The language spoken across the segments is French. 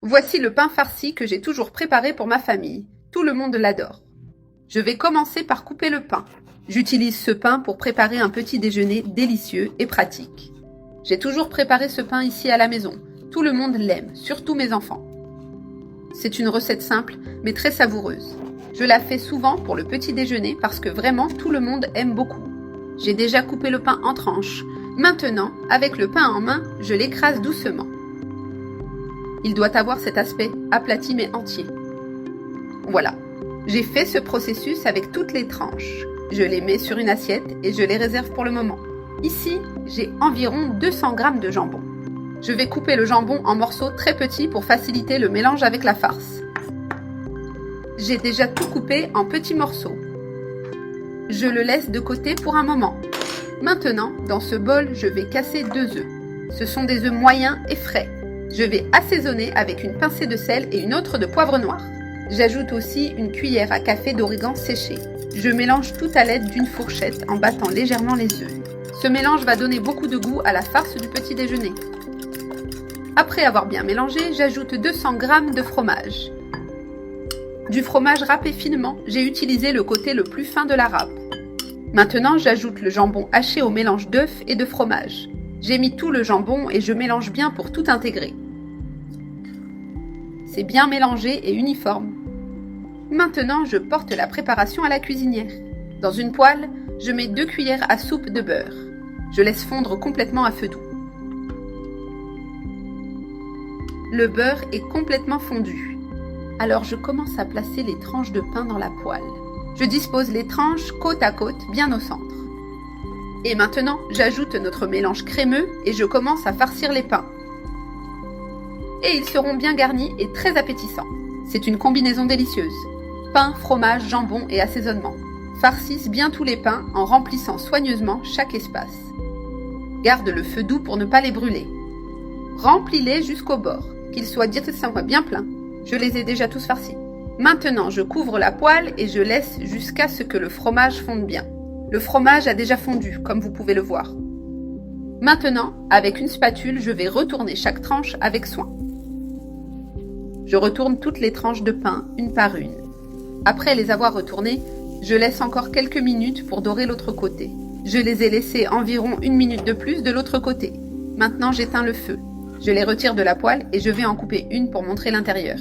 Voici le pain farci que j'ai toujours préparé pour ma famille. Tout le monde l'adore. Je vais commencer par couper le pain. J'utilise ce pain pour préparer un petit déjeuner délicieux et pratique. J'ai toujours préparé ce pain ici à la maison. Tout le monde l'aime, surtout mes enfants. C'est une recette simple, mais très savoureuse. Je la fais souvent pour le petit déjeuner parce que vraiment tout le monde aime beaucoup. J'ai déjà coupé le pain en tranches. Maintenant, avec le pain en main, je l'écrase doucement. Il doit avoir cet aspect aplati mais entier. Voilà, j'ai fait ce processus avec toutes les tranches. Je les mets sur une assiette et je les réserve pour le moment. Ici, j'ai environ 200 g de jambon. Je vais couper le jambon en morceaux très petits pour faciliter le mélange avec la farce. J'ai déjà tout coupé en petits morceaux. Je le laisse de côté pour un moment. Maintenant, dans ce bol, je vais casser 2 œufs. Ce sont des œufs moyens et frais. Je vais assaisonner avec une pincée de sel et une autre de poivre noir. J'ajoute aussi une cuillère à café d'origan séché. Je mélange tout à l'aide d'une fourchette en battant légèrement les œufs. Ce mélange va donner beaucoup de goût à la farce du petit déjeuner. Après avoir bien mélangé, j'ajoute 200 g de fromage. Du fromage râpé finement, j'ai utilisé le côté le plus fin de la râpe. Maintenant, j'ajoute le jambon haché au mélange d'œufs et de fromage. J'ai mis tout le jambon et je mélange bien pour tout intégrer. C'est bien mélangé et uniforme. Maintenant, je porte la préparation à la cuisinière. Dans une poêle, je mets 2 cuillères à soupe de beurre. Je laisse fondre complètement à feu doux. Le beurre est complètement fondu. Alors je commence à placer les tranches de pain dans la poêle. Je dispose les tranches côte à côte, bien au centre. Et maintenant, j'ajoute notre mélange crémeux et je commence à farcir les pains. Et ils seront bien garnis et très appétissants. C'est une combinaison délicieuse. Pain, fromage, jambon et assaisonnement. Farcissent bien tous les pains en remplissant soigneusement chaque espace. Garde le feu doux pour ne pas les brûler. Remplis-les jusqu'au bord, qu'ils soient directement bien pleins. Je les ai déjà tous farcis. Maintenant, je couvre la poêle et je laisse jusqu'à ce que le fromage fonde bien. Le fromage a déjà fondu, comme vous pouvez le voir. Maintenant, avec une spatule, je vais retourner chaque tranche avec soin. Je retourne toutes les tranches de pain, une par une. Après les avoir retournées, je laisse encore quelques minutes pour dorer l'autre côté. Je les ai laissées environ 1 minute de plus de l'autre côté. Maintenant, j'éteins le feu. Je les retire de la poêle et je vais en couper une pour montrer l'intérieur.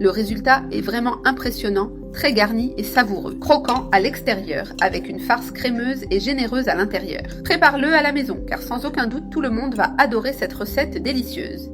Le résultat est vraiment impressionnant, très garni et savoureux. Croquant à l'extérieur, avec une farce crémeuse et généreuse à l'intérieur. Prépare-le à la maison, car sans aucun doute tout le monde va adorer cette recette délicieuse.